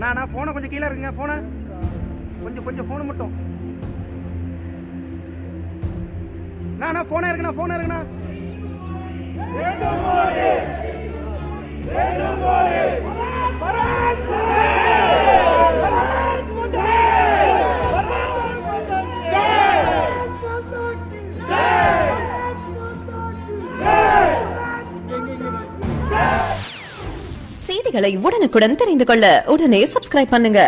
நான் போனை கொஞ்சம் கீழே இருக்குங்க. போனை கொஞ்சம் போனை மட்டும். நான் போனே இருக்குண்ணா. போனே இருக்குண்ணா. செய்திகளை உடனுக்குடன் தெரிந்து கொள்ள உடனே சப்ஸ்கிரைப் பண்ணுங்க.